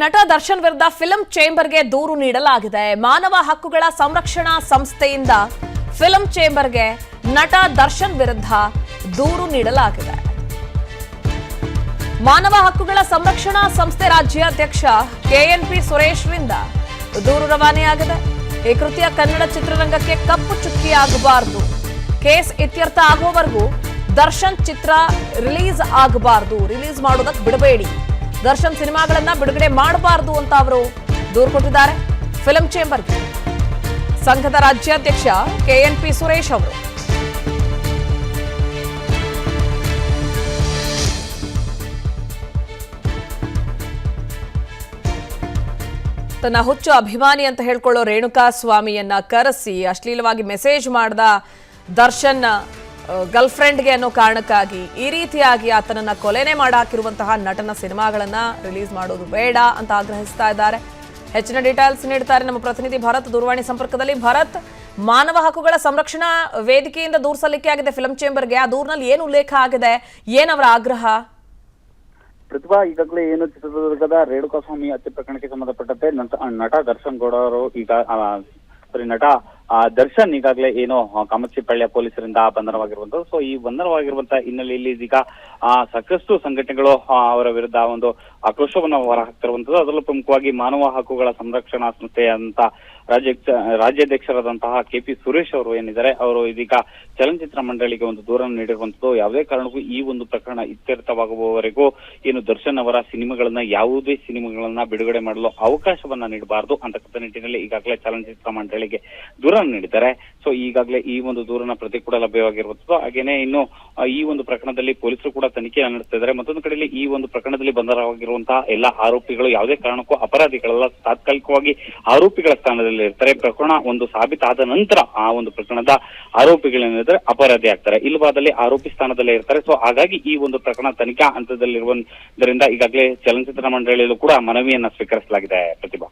ನಟ ದರ್ಶನ್ ವಿರುದ್ಧ ಫಿಲ್ಮ್ ಚೇಂಬರ್ಗೆ ದೂರು ನೀಡಲಾಗಿದೆ. ಮಾನವ ಹಕ್ಕುಗಳ ಸಂರಕ್ಷಣಾ ಸಂಸ್ಥೆಯಿಂದ ಫಿಲ್ಮ್ ಚೇಂಬರ್ಗೆ ನಟ ದರ್ಶನ್ ವಿರುದ್ಧ ದೂರು ನೀಡಲಾಗಿದೆ. ಮಾನವ ಹಕ್ಕುಗಳ ಸಂರಕ್ಷಣಾ ಸಂಸ್ಥೆ ರಾಜ್ಯಾಧ್ಯಕ್ಷ ಕೆಎನ್ಪಿ ಸುರೇಶ್ರಿಂದ ದೂರು ರವಾನೆಯಾಗಿದೆ. ಈ ಕೃತಿಯ ಕನ್ನಡ ಚಿತ್ರರಂಗಕ್ಕೆ ಕಪ್ಪು ಚುಕ್ಕಿಯಾಗಬಾರದು. ಕೇಸ್ ಇತ್ಯರ್ಥ ಆಗುವವರೆಗೂ ದರ್ಶನ್ ಚಿತ್ರ ರಿಲೀಸ್ ಆಗಬಾರದು, ರಿಲೀಸ್ ಮಾಡೋದಕ್ಕೆ ಬಿಡಬೇಡಿ, ದರ್ಶನ್ ಸಿನಿಮಾಗಳನ್ನ ಬಿಡುಗಡೆ ಮಾಡಬಾರದು ಅಂತ ಅವರು ದೂರು ಕೊಟ್ಟಿದ್ದಾರೆ ಫಿಲ್ಮ್ ಚೇಂಬರ್ಗೆ. ಸಂಘದ ರಾಜ್ಯಾಧ್ಯಕ್ಷ ಕೆಎನ್ಪಿ ಸುರೇಶ್ ಅವರು ತನ್ನ ಹುಚ್ಚು ಅಭಿಮಾನಿ ಅಂತ ಹೇಳ್ಕೊಳ್ಳೋ ರೇಣುಕಾ ಸ್ವಾಮಿಯನ್ನ ಕರೆಸಿ ಅಶ್ಲೀಲವಾಗಿ ಮೆಸೇಜ್ ಮಾಡಿದ ದರ್ಶನ್ ಗರ್ಲ್ ಫ್ರೆಂಡ್ಗೆ ಅನ್ನೋ ಕಾರಣಕ್ಕಾಗಿ ಈ ರೀತಿಯಾಗಿ ಆತನನ್ನ ಕೊಲೆನೆ ಮಾಡಾಕಿರುವಂತಹ ನಟನ ಸಿನಿಮಾಗಳನ್ನ ರಿಲೀಸ್ ಮಾಡೋದು ಬೇಡ ಅಂತ ಆಗ್ರಹಿಸ್ತಾ ಇದ್ದಾರೆ. ಹೆಚ್ಚಿನ ಡೀಟೇಲ್ಸ್ ನೀಡ್ತಾರೆ ನಮ್ಮ ಪ್ರತಿನಿಧಿ ಭರತ್ ದೂರವಾಣಿ ಸಂಪರ್ಕದಲ್ಲಿ. ಭರತ್, ಮಾನವ ಹಕ್ಕುಗಳ ಸಂರಕ್ಷಣಾ ವೇದಿಕೆಯಿಂದ ದೂರು ಸಲ್ಲಿಕೆ ಆಗಿದೆ ಫಿಲ್ಮ್ ಚೇಂಬರ್ಗೆ. ಆ ದೂರಿನಲ್ಲಿ ಏನು ಉಲ್ಲೇಖ ಆಗಿದೆ, ಏನವರ ಆಗ್ರಹ? ಪ್ರತಿಭಾ, ಈಗಾಗಲೇ ಏನು ಚಿತ್ರದುರ್ಗದ ರೇಣುಕಾ ಸ್ವಾಮಿ ಹತ್ಯೆ ಪ್ರಕರಣಕ್ಕೆ ಸಂಬಂಧಪಟ್ಟಂತೆ ನಟ ದರ್ಶನ್ ಗೌಡ ಅವರು ನಟ ದರ್ಶನ್ ಈಗಾಗಲೇ ಏನು ಕಾಮಾಕ್ಷಿಪಾಳ್ಯ ಪೊಲೀಸರಿಂದ ಬಂಧನವಾಗಿರುವಂತದ್ದು. ಸೊ ಈ ಬಂಧನವಾಗಿರುವಂತಹ ಹಿನ್ನೆಲೆಯಲ್ಲಿ ಇದೀಗ ಸಾಕಷ್ಟು ಸಂಘಟನೆಗಳು ಅವರ ವಿರುದ್ಧ ಒಂದು ಆಕ್ರೋಶವನ್ನು ಹೊರಹಾಕ್ತಿರುವಂತದ್ದು. ಅದರಲ್ಲೂ ಪ್ರಮುಖವಾಗಿ ಮಾನವ ಹಕ್ಕುಗಳ ಸಂರಕ್ಷಣಾ ಸಂಸ್ಥೆಯಂತ ರಾಜ್ಯಾಧ್ಯಕ್ಷರಾದಂತಹ ಕೆಪಿ ಸುರೇಶ್ ಅವರು ಏನಿದ್ದಾರೆ, ಅವರು ಇದೀಗ ಚಲನಚಿತ್ರ ಮಂಡಳಿಗೆ ಒಂದು ದೂರನ್ನು ನೀಡಿರುವಂತದ್ದು. ಯಾವುದೇ ಕಾರಣಕ್ಕೂ ಈ ಒಂದು ಪ್ರಕರಣ ಇತ್ಯರ್ಥವಾಗುವವರೆಗೂ ಏನು ದರ್ಶನ್ ಅವರ ಸಿನಿಮಾಗಳನ್ನ ಯಾವುದೇ ಸಿನಿಮಾಗಳನ್ನ ಬಿಡುಗಡೆ ಮಾಡಲು ಅವಕಾಶವನ್ನ ನೀಡಬಾರದು ಅಂತಕ್ಕಂಥ ನಿಟ್ಟಿನಲ್ಲಿ ಈಗಾಗಲೇ ಚಲನಚಿತ್ರ ಮಂಡಳಿಗೆ ದೂರ ನೀಡಿದ್ದಾರೆ. ಸೊ ಈಗಾಗಲೇ ಈ ಒಂದು ದೂರನ ಪ್ರತಿ ಕೂಡ ಲಭ್ಯವಾಗಿರುವಂತದ್ದು. ಹಾಗೇನೆ ಇನ್ನು ಈ ಒಂದು ಪ್ರಕರಣದಲ್ಲಿ ಪೊಲೀಸರು ಕೂಡ ತನಿಖೆ ನಡೆಸ್ತಾ ಇದ್ದಾರೆ. ಮತ್ತೊಂದು ಕಡೆಯಲ್ಲಿ ಈ ಒಂದು ಪ್ರಕರಣದಲ್ಲಿ ಬಂಧನವಾಗಿರುವಂತಹ ಎಲ್ಲಾ ಆರೋಪಿಗಳು ಯಾವುದೇ ಕಾರಣಕ್ಕೂ ಅಪರಾಧಿಗಳೆಲ್ಲ ತಾತ್ಕಾಲಿಕವಾಗಿ ಆರೋಪಿಗಳ ಸ್ಥಾನದಲ್ಲಿ ಇರ್ತಾರೆ. ಪ್ರಕರಣ ಒಂದು ಸಾಬೀತಾದ ನಂತರ ಆ ಒಂದು ಪ್ರಕರಣದ ಆರೋಪಿಗಳೇನಿದ್ರೆ ಅಪರಾಧಿ ಆಗ್ತಾರೆ, ಇಲ್ಲವಾದಲ್ಲಿ ಆರೋಪಿ ಸ್ಥಾನದಲ್ಲೇ ಇರ್ತಾರೆ. ಸೊ ಹಾಗಾಗಿ ಈ ಒಂದು ಪ್ರಕರಣ ತನಿಖಾ ಹಂತದಲ್ಲಿರುವುದರಿಂದ ಈಗಾಗಲೇ ಚಲನಚಿತ್ರ ಮಂಡಳಿಯಲ್ಲೂ ಕೂಡ ಮನವಿಯನ್ನ ಸ್ವೀಕರಿಸಲಾಗಿದೆ. ಪ್ರತಿಭಾ,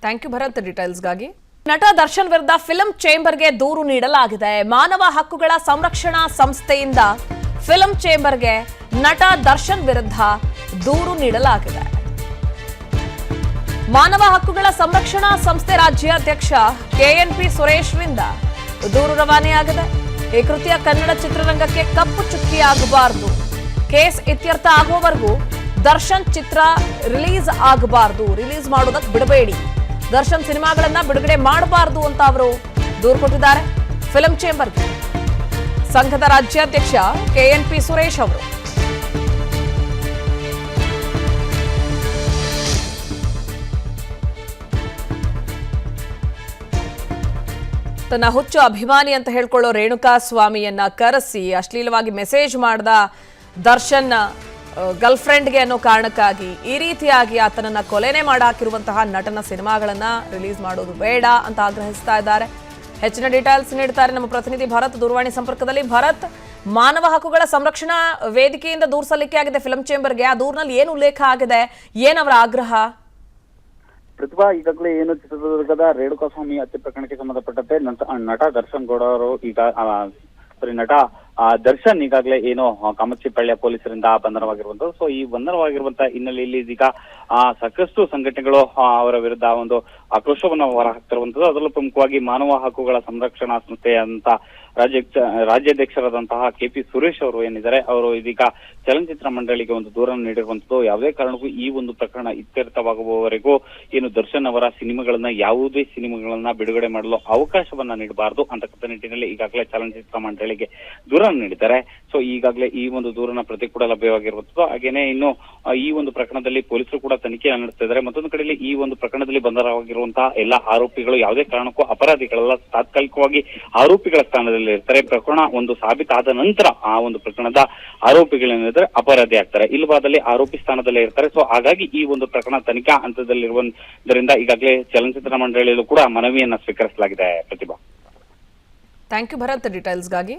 ಥ್ಯಾಂಕ್ ಯು ಭರತ್ ಡೀಟೇಲ್ಸ್ಗಾಗಿ. ನಟ ದರ್ಶನ್ ವಿರುದ್ಧ ಫಿಲ್ಮ್ ಚೇಂಬರ್ಗೆ ದೂರು ನೀಡಲಾಗಿದೆ. ಮಾನವ ಹಕ್ಕುಗಳ ಸಂರಕ್ಷಣಾ ಸಂಸ್ಥೆಯಿಂದ ಫಿಲ್ಮ್ ಚೇಂಬರ್ಗೆ ನಟ ದರ್ಶನ್ ವಿರುದ್ಧ ದೂರು ನೀಡಲಾಗಿದೆ. ಮಾನವ ಹಕ್ಕುಗಳ ಸಂರಕ್ಷಣಾ ಸಂಸ್ಥೆ ರಾಜ್ಯಾಧ್ಯಕ್ಷ ಕೆಎನ್ಪಿ ಸುರೇಶ್ರಿಂದ ದೂರು ರವಾನೆಯಾಗಿದೆ. ಈ ಕೃತಿಯ ಕನ್ನಡ ಚಿತ್ರರಂಗಕ್ಕೆ ಕಪ್ಪು ಚುಕ್ಕಿಯಾಗಬಾರದು. ಕೇಸ್ ಇತ್ಯರ್ಥ ಆಗುವವರೆಗೂ ದರ್ಶನ್ ಚಿತ್ರ ರಿಲೀಸ್ ಆಗಬಾರದು, ರಿಲೀಸ್ ಮಾಡೋದಕ್ಕೆ ಬಿಡಬೇಡಿ, ದರ್ಶನ್ ಸಿನಿಮಾಗಳನ್ನ ಬಿಡುಗಡೆ ಮಾಡಬಾರದು ಅಂತ ಅವರು ದೂರು ಕೊಟ್ಟಿದ್ದಾರೆ ಫಿಲ್ಮ್ ಚೇಂಬರ್ಗೆ. ಸಂಘದ ರಾಜ್ಯಾಧ್ಯಕ್ಷ ಕೆಎನ್ಪಿ ಸುರೇಶ್ ಅವರು ತನ್ನ ಹುಚ್ಚು ಅಭಿಮಾನಿ ಅಂತ ಹೇಳ್ಕೊಳ್ಳೋ ರೇಣುಕಾ ಸ್ವಾಮಿಯನ್ನ ಕರೆಸಿ ಅಶ್ಲೀಲವಾಗಿ ಮೆಸೇಜ್ ಮಾಡಿದ ದರ್ಶನ್ ಗರ್ಲ್ ಫ್ರೆಂಡ್ಗೆ ಅನ್ನೋ ಕಾರಣಕ್ಕಾಗಿ ಈ ರೀತಿಯಾಗಿ ಆತನನ್ನ ಕೊಲೆನೆ ಮಾಡಾಕಿರುವಂತಹ ನಟನ ಸಿನಿಮಾಗಳನ್ನ ರಿಲೀಸ್ ಮಾಡೋದು ಬೇಡ ಅಂತ ಆಗ್ರಹಿಸ್ತಾ ಇದ್ದಾರೆ. ಹೆಚ್ಚಿನ ಡೀಟೇಲ್ಸ್ ನೀಡ್ತಾರೆ ನಮ್ಮ ಪ್ರತಿನಿಧಿ ಭರತ್ ದೂರವಾಣಿ ಸಂಪರ್ಕದಲ್ಲಿ. ಭರತ್, ಮಾನವ ಹಕ್ಕುಗಳ ಸಂರಕ್ಷಣಾ ವೇದಿಕೆಯಿಂದ ದೂರು ಸಲ್ಲಿಕೆ ಆಗಿದೆ ಫಿಲ್ಮ್ ಚೇಂಬರ್ಗೆ. ಆ ದೂರಿನಲ್ಲಿ ಏನು ಉಲ್ಲೇಖ ಆಗಿದೆ, ಏನವರ ಆಗ್ರಹ? ಪ್ರತಿಭಾ, ಈಗಾಗಲೇ ಏನು ಚಿತ್ರದುರ್ಗದ ರೇಣುಕಾ ಸ್ವಾಮಿ ಹತ್ಯೆ ಪ್ರಕರಣಕ್ಕೆ ಸಂಬಂಧಪಟ್ಟಂತೆ ನಟ ದರ್ಶನ್ ಗೌಡ ಅವರು ನಟ ದರ್ಶನ್ ಈಗಾಗಲೇ ಏನು ಕಾಮಾಕ್ಷಿಪಾಳ್ಯ ಪೊಲೀಸರಿಂದ ಬಂಧನವಾಗಿರುವಂತದ್ದು. ಸೊ ಈ ಬಂಧನವಾಗಿರುವಂತಹ ಹಿನ್ನೆಲೆಯಲ್ಲಿ ಇದೀಗ ಸಾಕಷ್ಟು ಸಂಘಟನೆಗಳು ಅವರ ವಿರುದ್ಧ ಒಂದು ಆಕ್ರೋಶವನ್ನು ಹೊರಹಾಕ್ತಿರುವಂತದ್ದು. ಅದರಲ್ಲೂ ಪ್ರಮುಖವಾಗಿ ಮಾನವ ಹಕ್ಕುಗಳ ಸಂರಕ್ಷಣಾ ಸಂಸ್ಥೆಯಂತ ರಾಜ್ಯಾಧ್ಯಕ್ಷರಾದಂತಹ ಕೆಪಿ ಸುರೇಶ್ ಅವರು ಏನಿದ್ದಾರೆ, ಅವರು ಇದೀಗ ಚಲನಚಿತ್ರ ಮಂಡಳಿಗೆ ಒಂದು ದೂರನ್ನು ನೀಡಿರುವಂತದ್ದು. ಯಾವುದೇ ಕಾರಣಕ್ಕೂ ಈ ಒಂದು ಪ್ರಕರಣ ಇತ್ಯರ್ಥವಾಗುವವರೆಗೂ ಏನು ದರ್ಶನ್ ಅವರ ಸಿನಿಮಾಗಳನ್ನ ಯಾವುದೇ ಸಿನಿಮಾಗಳನ್ನ ಬಿಡುಗಡೆ ಮಾಡಲು ಅವಕಾಶವನ್ನ ನೀಡಬಾರದು ಅಂತಕ್ಕಂಥ ನಿಟ್ಟಿನಲ್ಲಿ ಈಗಾಗಲೇ ಚಲನಚಿತ್ರ ಮಂಡಳಿಗೆ ದೂರ ನೀಡಿದ್ದಾರೆ. ಸೊ ಈಗಾಗಲೇ ಈ ಒಂದು ದೂರನ ಪ್ರತಿ ಕೂಡ ಲಭ್ಯವಾಗಿರುವಂತದ್ದು. ಹಾಗೇನೆ ಇನ್ನು ಈ ಒಂದು ಪ್ರಕರಣದಲ್ಲಿ ಪೊಲೀಸರು ಕೂಡ ತನಿಖೆ ನಡೆಸ್ತಾ ಇದ್ದಾರೆ. ಮತ್ತೊಂದು ಕಡೆಯಲ್ಲಿ ಈ ಒಂದು ಪ್ರಕರಣದಲ್ಲಿ ಬಂಧನವಾಗಿರುವಂತಹ ಎಲ್ಲಾ ಆರೋಪಿಗಳು ಯಾವುದೇ ಕಾರಣಕ್ಕೂ ಅಪರಾಧಿಗಳೆಲ್ಲ ತಾತ್ಕಾಲಿಕವಾಗಿ ಆರೋಪಿಗಳ ಸ್ಥಾನದಲ್ಲಿ ಇರ್ತಾರೆ. ಪ್ರಕರಣ ಒಂದು ಸಾಬೀತಾದ ನಂತರ ಆ ಒಂದು ಪ್ರಕರಣದ ಆರೋಪಿಗಳೇನಿದ್ರೆ ಅಪರಾಧಿ ಆಗ್ತಾರೆ, ಇಲ್ಲವಾದಲ್ಲಿ ಆರೋಪಿ ಸ್ಥಾನದಲ್ಲೇ ಇರ್ತಾರೆ. ಸೊ ಹಾಗಾಗಿ ಈ ಒಂದು ಪ್ರಕರಣ ತನಿಖಾ ಹಂತದಲ್ಲಿರುವುದರಿಂದ ಈಗಾಗಲೇ ಚಲನಚಿತ್ರ ಮಂಡಳಿಯಲ್ಲೂ ಕೂಡ ಮನವಿಯನ್ನ ಸ್ವೀಕರಿಸಲಾಗಿದೆ. ಪ್ರತಿಭಾ, ಥ್ಯಾಂಕ್ ಯು ಭರತ್ ಡೀಟೇಲ್ಸ್ಗಾಗಿ.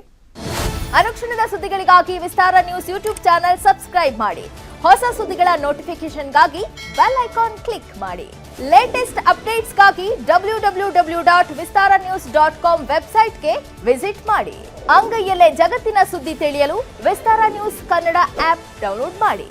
ಅನುಕ್ಷಣದ ಸುದ್ದಿಗಳಿಗಾಗಿ ವಿಸ್ತಾರ ನ್ಯೂಸ್ ಯೂಟ್ಯೂಬ್ ಚಾನೆಲ್ ಸಬ್ಸ್ಕ್ರೈಬ್ ಮಾಡಿ. ಹೊಸ ಸುದ್ದಿಗಳ ನೋಟಿಫಿಕೇಶನ್ಗಾಗಿ ಬೆಲ್ ಐಕಾನ್ ಕ್ಲಿಕ್ ಮಾಡಿ. ಲೇಟೆಸ್ಟ್ ಅಪ್ಡೇಟ್ಸ್ಗಾಗಿ www.vistaranews.com ವೆಬ್ಸೈಟ್ಗೆ ವಿಸಿಟ್ ಮಾಡಿ. ಅಂಗೈಯಲ್ಲೇ ಜಗತ್ತಿನ ಸುದ್ದಿ ತಿಳಿಯಲು ವಿಸ್ತಾರ ನ್ಯೂಸ್ ಕನ್ನಡ ಆಪ್ ಡೌನ್ಲೋಡ್ ಮಾಡಿ.